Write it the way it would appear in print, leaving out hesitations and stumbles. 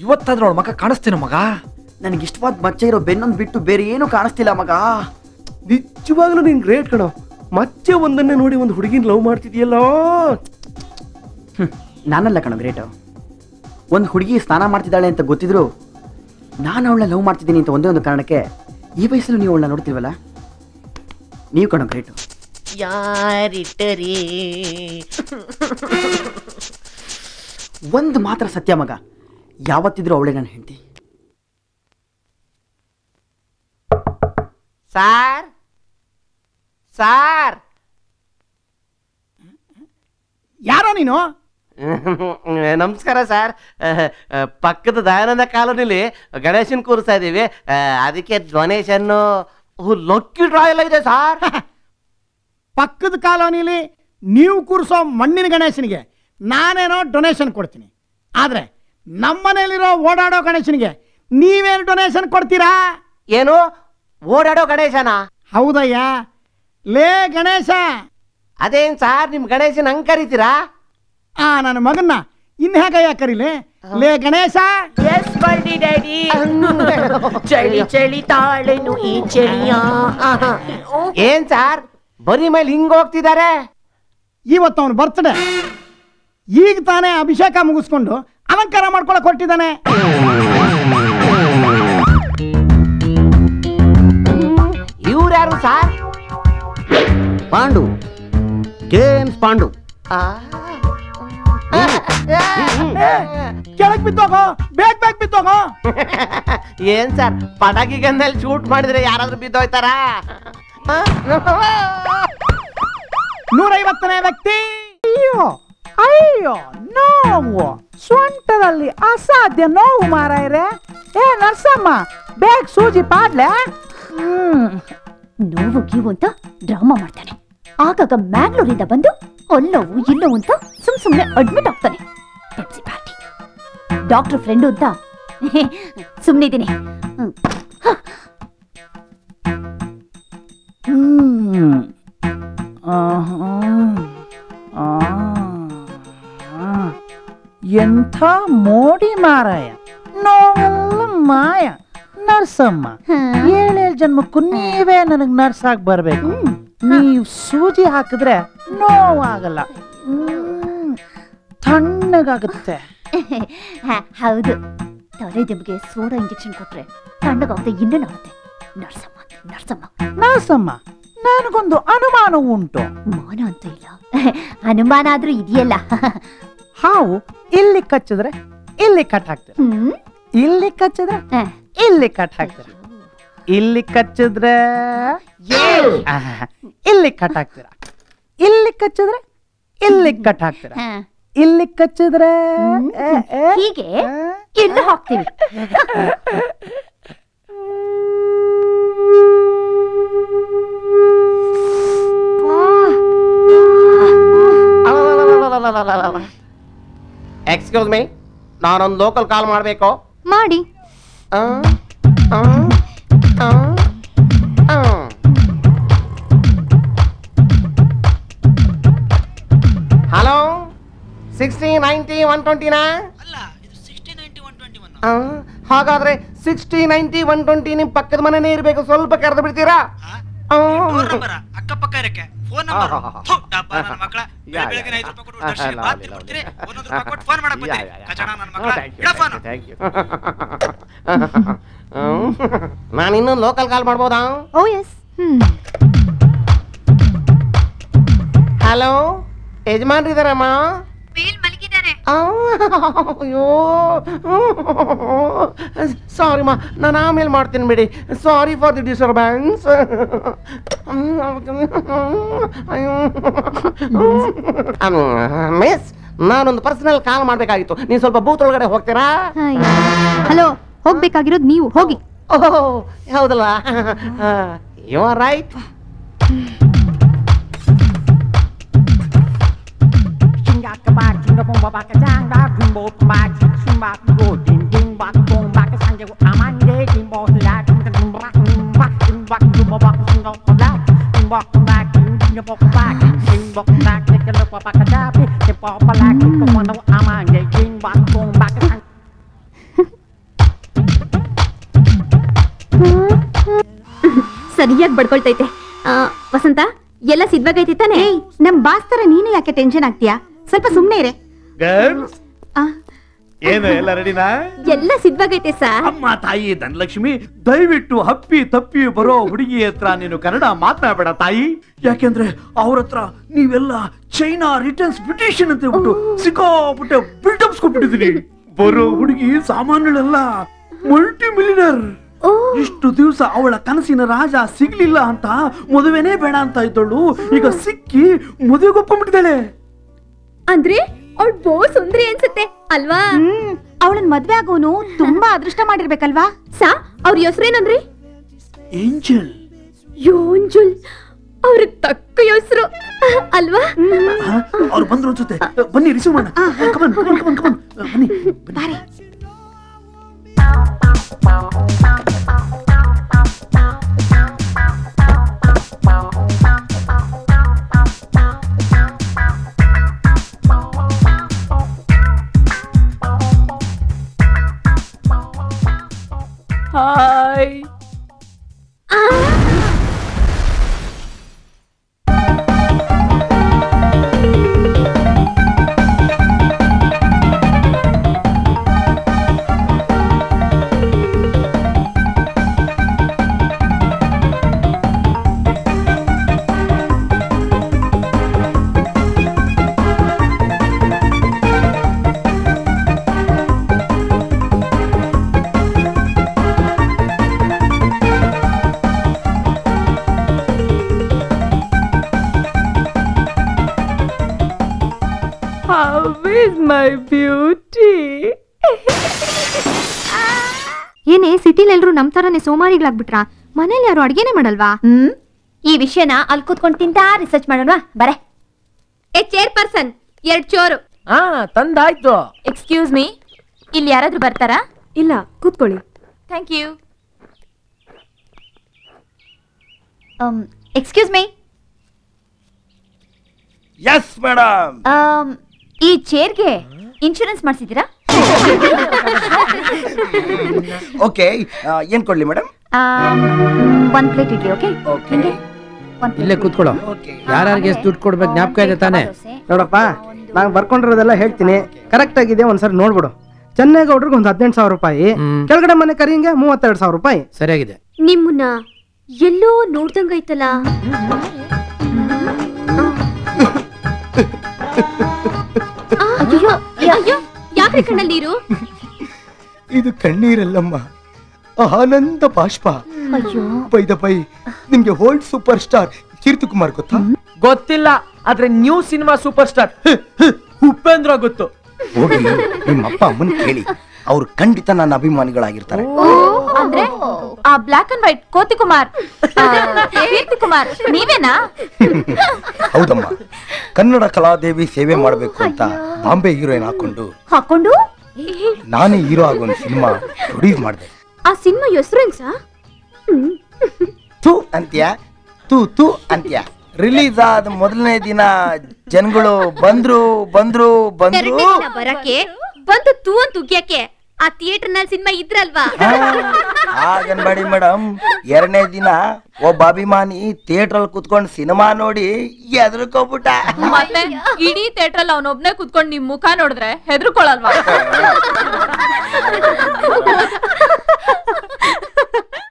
ಇವತ್ತಾದ್ರೂ ಅವಳ ಮಗ ಕಾಣಿಸ್ತೀನ ಮಗ. ನನಗೆ ಇಷ್ಟವಾದ ಮಚ್ಚೆ ಇರೋ ಬೆನ್ನೊಂದು ಬಿಟ್ಟು ಬೇರೆ ಏನು ಕಾಣಿಸ್ತಿಲ್ಲ ಮಗ. ನಿಜವಾಗ್ಲೂ ನೀನ್ ಗ್ರೇಟ್ ಕಣೋ. ಮಚ್ಚೆ ಒಂದನ್ನೇ ನೋಡಿ ಒಂದು ಹುಡುಗಿನ ಲವ್ ಮಾಡ್ತಿದ್ಯಲ್ಲೋ. ನಾನಲ್ಲ ಕಣೋ ಗ್ರೇಟು. ಒಂದು ಹುಡುಗಿ ಸ್ನಾನ ಮಾಡ್ತಿದ್ದಾಳೆ ಅಂತ ಗೊತ್ತಿದ್ರು ನಾನು ಅವಳನ್ನ ಲವ್ ಮಾಡ್ತಿದ್ದೀನಿ ಅಂತ ಒಂದೇ ಒಂದು ಕಾರಣಕ್ಕೆ ಈ ವಯಸ್ಸಲ್ಲೂ ನೀವು ಅವಳನ್ನ ನೋಡ್ತಿಲ್ವಲ್ಲ, ನೀವು ಕಣೋ ಗ್ರೇಟು. ಯಾರಿಟ್ಟರಿ ಒಂದು ಮಾತ್ರ ಸತ್ಯ ಮಗ, ಯಾವತ್ತಿದ್ರು ಅವಳೇ ನನ್ನ ಹೆಂಡತಿ. ಸಾರ್ ಸಾರ್, ಯಾರೋ ನೀನು? ನಮಸ್ಕಾರ ಸರ್. ಪಕ್ಕದ ದಯಾನಂದ ಕಾಲೋನಿಲಿ ಗಣೇಶನ್ ಕೂರಿಸ್ತಾ ಇದ್ದೀವಿ, ಅದಕ್ಕೆ ಡೊನೇಷನ್ನು ಲಕ್ಕಿ ಡ್ರಾ ಎಲ್ಲ ಇದೆ ಸಾರ್. ಪಕ್ಕದ ಕಾಲೋನಿಲಿ ನೀವು ಕೂರಿಸೋ ಮಣ್ಣಿನ ಗಣೇಶನಿಗೆ ನಾನೇನೋ ಡೊನೇಷನ್ ಕೊಡ್ತೀನಿ, ಆದರೆ ನಮ್ಮನೇಲಿರೋ ಓಡಾಡೋ ಗಣೇಶನಿಗೆ ನೀವೇನು ಡೊನೇಷನ್ ಕೊಡ್ತೀರಾ? ಏನು ಓಡಾಡೋ ಗಣೇಶನ? ಹೌದಯ್ಯ. ಲೇ ಗಣೇಶ. ಅದೇನು ಸಾರ್ ನಿಮ್ಮ ಗಣೇಶನ ಹಂಗೆ ಕರಿತೀರಾ? ನನ್ನ ಮಗನ್ನ ಇನ್ನು ಹೇಗಯ್ಯ ಕರೀಲಿ? ಲೇ ಗಣೇಶ. S birdie daddy. ಚಳಿ ಚಳಿ ತಾಳೆನು ಈ ಚಳಿಯ. ಏನ್ ಸಾರ್ ಬರೀ ಮೇಲೆ ಹಿಂಗ ಹೋಗ್ತಿದ್ದಾರೆ? ಇವತ್ತು ಅವನು ಬರ್ತ್ಡೇ. ಈಗ ತಾನೇ ಅಭಿಷೇಕ ಮುಗಿಸ್ಕೊಂಡು ಅಲಂಕಾರ ಮಾಡ್ಕೊಳಕ್ ಹೊರಟಿದ್ದಾನೆ. ಇವ್ರ್ಯಾರು ಸಾರ್? ಪಾಂಡು, ಜೇಮ್ಸ್ ಪಾಂಡು. ಕೆಳಗ್ ಬಿದ್ದೋಗೋ, ಬೇಗ ಬೇಗ ಬಿದ್ದೋಗೋ. ಏನ್ ಸರ್ ಪಟಾಕಿ ಗನ್ನಲ್ಲಿ ಶೂಟ್ ಮಾಡಿದ್ರೆ ಯಾರಾದ್ರೂ ಬಿದ್ದೋಯ್ತಾರ? 150ನೇ ವ್ಯಕ್ತಿ. ಅಯ್ಯೋ ಅಯ್ಯೋ, ನೋವು ಸೊಂಟದಲ್ಲಿ ಅಸಾಧ್ಯ ನೋವು ಮಾರಾಯ್ರೆ. ಏ ನರ್ಸಮ್ಮ, ಬೇಗ ಸೂಜಿ ಪಾಡ್ಲೆ. ನೋವು ಗೀವು ಅಂತ ಡ್ರಾಮಾ ಮಾಡ್ತಾನೆ. ಆಗಾಗ ಮ್ಯಾಂಗ್ಳೂರಿಂದ ಬಂದು ಅಲ್ಲವು ಇಲ್ಲವು ಅಂತ ಸುಮ್ನೆ ಅಡ್ಮಿಟ್ ಆಗ್ತಾನೆ. ಪೆಪ್ಸಿ ಪಾರ್ಟಿ ಡಾಕ್ಟರ್ ಫ್ರೆಂಡು ಅಂತ ಸುಮ್ಮನಿದ್ದೀನಿ. ಎಂಥ ಮೋಡಿ ಮಾರಾಯ, ನೋವೆಲ್ಲ ಮಾಯ. ನರ್ಸಮ್ಮ, 7 ಜನ್ಮಕ್ಕೂ ನೀವೇ ನನಗ್ ನರ್ಸ್ ಆಗಿ ಬರ್ಬೇಕು. ನೀವು ಸೂಜಿ ಹಾಕಿದ್ರೆ ನೋವಾಗಲ್ಲ, ತಣ್ಣಗಾಗುತ್ತೆ. ಹೌದು, ತಲೆ ದೆಬ್ಗೆ ಸೋಡಾ ಇಂಜೆಕ್ಷನ್ ಕೊಟ್ರೆ ತಣ್ಣಗಾಗುತ್ತೆ, ಇನ್ನೇನಾಗುತ್ತೆ. ನರ್ಸಮ್ಮ ನರ್ಸಮ್ಮ ನರ್ಸಮ್ಮ, ನನಗೊಂದು ಅನುಮಾನ ಉಂಟು. ಮಾನ ಅಂತ ಇಲ್ಲ, ಅನುಮಾನ ಆದ್ರೂ ಇದೆಯಲ್ಲ. ಹಾವು ಇಲ್ಲಿ ಕಚ್ಚಿದ್ರೆ ಇಲ್ಲಿ ಕಟ್ ಹಾಕ್ತೀರ, ಇಲ್ಲಿ ಕಚ್ಚಿದ್ರೆ ಇಲ್ಲಿ ಕಟ್ ಹಾಕ್ತೀರ, ಇಲ್ಲಿ ಕಚ್ಚಿದ್ರೆ ಇಲ್ಲಿ ಕಟ್ ಹಾಕ್ತೀರ, ಇಲ್ಲಿ ಕಚ್ಚಿದ್ರೆ ಇಲ್ಲಿ ಕಟ್ ಹಾಕ್ತೀರ, ಇಲ್ಲಿ ಕಚ್ಚಿದ್ರೆ ಹೀಗೆ ಇಲ್ಲಿ ಹಾಕ್ತೀವಿ. ಎಕ್ಸ್ಕ್ಯೂಸ್ ಮೀ, ನಾನೊಂದು ಲೋಕಲ್ ಕಾಲ್ ಮಾಡಬೇಕು. ಮಾಡಿ. ಹಲೋ, 60, 90, 120ನಾ? ಹಾಗಾದ್ರೆ 60, 90, 120 ನಿಮ್ ಪಕ್ಕದ ಮನೆನೇ ಇರ್ಬೇಕು. ಸ್ವಲ್ಪ ಕರೆದು ಬಿಡ್ತೀರಾ? ಅಕ್ಕಪಕ್ಕ ಇರಕ್ಕೆ ಫೋನ್ ನಂಬರ್ ಮಕ್ಕಳ ಬೆಳಗ್ಗೆ 5 ರೂಪಾಯಿ ಕೊಟ್ಟು ದರ್ಶನ ಬಾತ್ ಕೊಡ್ತೀರಿ, 1 ರೂಪಾಯಿ ಕೊಟ್ಟು ಫೋನ್ ಮಾಡಕ್ ಬಂದಿರಿ. ಕಚಡ ನನ್ನ ಮಕ್ಕಳ ಇಡ ಫೋನ್. ನಾನು ಇನ್ನೂ ಲೋಕಲ್ ಕಾಲ್ ಮಾಡ್ಬೋದಾ? ಓ ಎಸ್. ಹಲೋ, ಯಜಮಾನ್ರಿದಾರಮ್ಮ? ಮಲಗಿದ್ದಾರೆ. ಅಯ್ಯೋ ಸಾರಿ ಮಾ, ನಾನು ಆಮೇಲೆ ಮಾಡ್ತೀನಿ ಬಿಡಿ. Sorry for the disturbance. Miss, ನಾನೊಂದು ಪರ್ಸನಲ್ ಕಾಲ್ ಮಾಡಬೇಕಾಗಿತ್ತು. ನೀವು ಸ್ವಲ್ಪ ಬೂತ್ ಒಳಗಡೆ ಹೋಗ್ತೀರಾ? ಹಲೋ, ಹೋಗ್ಬೇಕಾಗಿರೋದು ನೀವು, ಹೋಗಿ. ಓಹ್ ಹೌದಲ್ಲ, ಯು ಆರ್ ರೈಟ್. ಸರಿಯಾಗಿ ಬಡ್ಕೊಳ್ತೈತೆ. ವಸಂತ ಎಲ್ಲ ಸಿದ್ಧವಾಗೈತಿ ತಾನೆ? ನಮ್ ಬಾಸ್ ತರ ನೀನು ಯಾಕೆ ಟೆನ್ಷನ್ ಆಗ್ತೀಯಾ? ಸ್ವಲ್ಪ ಸುಮ್ನೆ ಇರೆ. ಏನು ಎಲ್ಲ ರೆಡಿನಾ? ಎಲ್ಲ ಸಿದ್ಧವಾಗೈತೆ ಸರ್. ಅಮ್ಮ ತಾಯಿ ಧನಲಕ್ಷ್ಮಿ, ದಯವಿಟ್ಟು ಹಪ್ಪಿ ತಪ್ಪಿ ಬರೋ ಹುಡುಗಿ ಹತ್ರ ನೀನು ಕನ್ನಡ ಮಾತನಾಡಬೇಡ ತಾಯಿ. ಯಾಕೆಂದ್ರೆ ಅವ್ರ ಹತ್ರ ನೀವೆಲ್ಲ ಚೈನಾ ರಿಟರ್ನ್ಸ್ ಬ್ರಿಟಿಷನ್ ಅಂತ ಹೇಳ್ಬಿಟ್ಟು ಸಿಕ್ಕಾಪಟ್ಟೆ ಬಿಲ್ಡಪ್ಸ್ ಕೊಟ್ಬಿಟ್ಟಿದೀನಿ. ಬರೋ ಹುಡುಗಿ ಸಾಮಾನ್ಯಳಲ್ಲ, ಮಲ್ಟಿ ಮಿಲಿಯನರ್. ಇಷ್ಟು ದಿವಸ ಅವಳ ಕನಸಿನ ರಾಜ ಸಿಗ್ಲಿಲ್ಲ ಅಂತ ಮದುವೆನೇ ಬೇಡ ಅಂತ ಇದ್ದಳು, ಈಗ ಸಿಕ್ಕಿ ಮದುವೆಗೊಪ್ಪಿದ್ದಾಳೆ. ಅಂದ್ರೆ ಅವಳು ಬಹು ಸುಂದರಿ ಅನ್ಸುತ್ತೆ ಅಲ್ವಾ? ಅವಳನ್ ಮದ್ವೆ ಆಗೋನು ತುಂಬಾ ಅದೃಷ್ಟ ಮಾಡಿರ್ಬೇಕಲ್ವಾ? ಅವ್ರ ಹೆಸರೇನಂದ್ರಿ? ಏಂಜಲ್. ಯೋಂಜುಲ್, ಅವ್ರಿಗೆ ತಕ್ಕ ಹೆಸರು ಅಲ್ವಾ? ಅವ್ರು ಬಂದ್ರು ಅನ್ಸುತ್ತೆ. ಬನ್ನಿ ರಿಸೀವ್ ಮಾಡೋಣ. ಕಮನ್ ಕಮನ್ ಕಮನ್ ಕಮನ್ ಬನ್ನಿ ಬನ್ನಿ. ಹಾಯ್. My beauty. ಏನೇ ಸಿಟಿಲಿ ಎಲ್ರು ನಮ್ ತರನೇ ಸೋಮಾರಿಗಳಾಗ್ಬಿಟ್ರಾ? ಮನೇಲಿ ಯಾರು ಅಡ್ಗೆನೆ ಮಾಡಲ್ವಾ? ಈ ವಿಷಯನ ಅಲ್ಲಿ ಕೂತ್ಕೊಂಡು ತಿಂತಾ ರಿಸರ್ಚ್ ಮಾಡೋಣ ಬರೆ. ಚೇರ್ ಪರ್ಸನ್ 2 ಚೋರು. ತಂದಾಯ್ತು. ಎಕ್ಸ್ಕ್ಯೂಸ್ ಮೀ, ಇಲ್ಲಿ ಯಾರಾದ್ರೂ ಬರ್ತಾರಾ? ಇಲ್ಲ, ಕೂತ್ಕೊಳ್ಳಿ. Thank you. Excuse me. Yes madam. ಈ ಚೇರ್ಗೆ ಇನ್ಶೂರೆನ್ಸ್ ಮಾಡಿಸಿದ್ದೀರಾ? ಓಕೆ, ಏನ್ ಕೊಡ್ಲಿ ಮೇಡಮ್? 1 ಪ್ಲೇಟ್ ಇಡ್ಲಿ. ಓಕೆ, ಇಲ್ಲೇ ಕೂತ್ಕೊಳ್ಳೋ. ಯಾರ್ಯಾರಿಗೆ ಎಷ್ಟು ದುಡ್ಡು ಕೊಡ್ಬೇಕು ಜ್ಞಾಪಕ ಇದೆ ತಾನೆ? ನೋಡಪ್ಪ, ನಾನು ಬರ್ಕೊಂಡಿರೋದೆಲ್ಲ ಹೇಳ್ತೀನಿ, ಕರೆಕ್ಟ್ ಆಗಿದೆ, ಒಂದ್ಸರಿ ನೋಡ್ಬಿಡು. ಚೆನ್ನೈಗೌಡ್ರಿಗೆ ಒಂದು 18,000 ರೂಪಾಯಿ, ಕೆಳಗಡೆ ಮನೆ ಕರಿಂಗೆ 32,000 ರೂಪಾಯಿ. ಸರಿಯಾಗಿದೆ. ನಿಮ್ಮನ್ನ ಎಲ್ಲೋ ನೋಡ್ದಂಗೈತಲ್ಲ. ಅಯ್ಯೋ, ಯಾಕ್ರಿ ಕಣ್ಣಲ್ಲಿ ನೀರು? ಇದು ಕಣ್ಣೀರಲ್ಲಮ್ಮ, ಆನಂದ ಬಾಷ್ಪ. ಅಯ್ಯೋ, ಬೈ ನಿಮ್ಗೆ ಓಲ್ಡ್ ಸೂಪರ್ ಸ್ಟಾರ್ ಕೀರ್ತಿಕುಮಾರ್ ಗೊತ್ತಾ? ಗೊತ್ತಿಲ್ಲ, ಆದ್ರೆ new cinema super star Upendra ಗೊತ್ತು. ಹೋಗಿ ನಿಮ್ಮ ಅಪ್ಪ ಅಮ್ಮನ್ ಕೇಳಿ, ಅವ್ರು ಖಂಡಿತ ನನ್ನ ಅಭಿಮಾನಿಗಳಾಗಿರ್ತಾರೆ. ಅಂದ್ರೆ ಆ ಬ್ಲಾಕ್ ಅಂಡ್ ವೈಟ್ ಕೋತಿ ಕುಮಾರ್ ಕೀರ್ತಿ ಕುಮಾರ್ ನೀವೇನಾ? ಹೌದಮ್ಮ, ಕನ್ನಡ ಕಲಾದೇವಿ ಸೇವೆ ಮಾಡ್ಬೇಕು ಅಂತ ಬಾಂಬೆ ಹೀರೋಯಿನ್ ಹಾಕೊಂಡು ನಾನೇ ಹೀರೋ ಆಗೋ ಒಂದು ಸಿನಿಮಾ ಪ್ರೊಡ್ಯೂಸ್ ಮಾಡಿದೆ. ಆ ಸಿನಿಮಾ ಹೆಸರು ಹೆಂಗ್ ಸಾ? ತೂ ಅಂತ್ಯ, ತೂ ಅಂತ್ಯ. ರಿಲೀಸ್ ಆದ ಮೊದಲನೇ ದಿನ ಜನಗಳು ಬಂದ್ರು ಬರಕ್ಕೆ ಬಂದು ತೂ ಅಂತ ಉಗ್ಯಕ್ಕೆ ಆ ಥಿಯೇಟರ್ ನಲ್ಲಿ ಸಿನಿಮಾ ಇದ್ರಲ್ವಾ? ಹಾಗನ್ಬೇಡಿ ಮೇಡಮ್, 2ನೇ ದಿನ ಒಬ್ಬ ಅಭಿಮಾನಿ ಥಿಯೇಟರ್ ಅಲ್ಲಿ ಕುತ್ಕೊಂಡು ಸಿನಿಮಾ ನೋಡಿ ಹೆದರ್ಕೋಬಿಟ್ಟ. ಮತ್ತೆ ಇಡೀ ಥಿಯೇಟರ್ ಅಲ್ಲಿ ಅವನೊಬ್ನೇ ಕುತ್ಕೊಂಡು ನಿಮ್ ಮುಖ ನೋಡಿದ್ರೆ ಹೆದರ್ಕೊಳ್ಳಲ್ವಾ?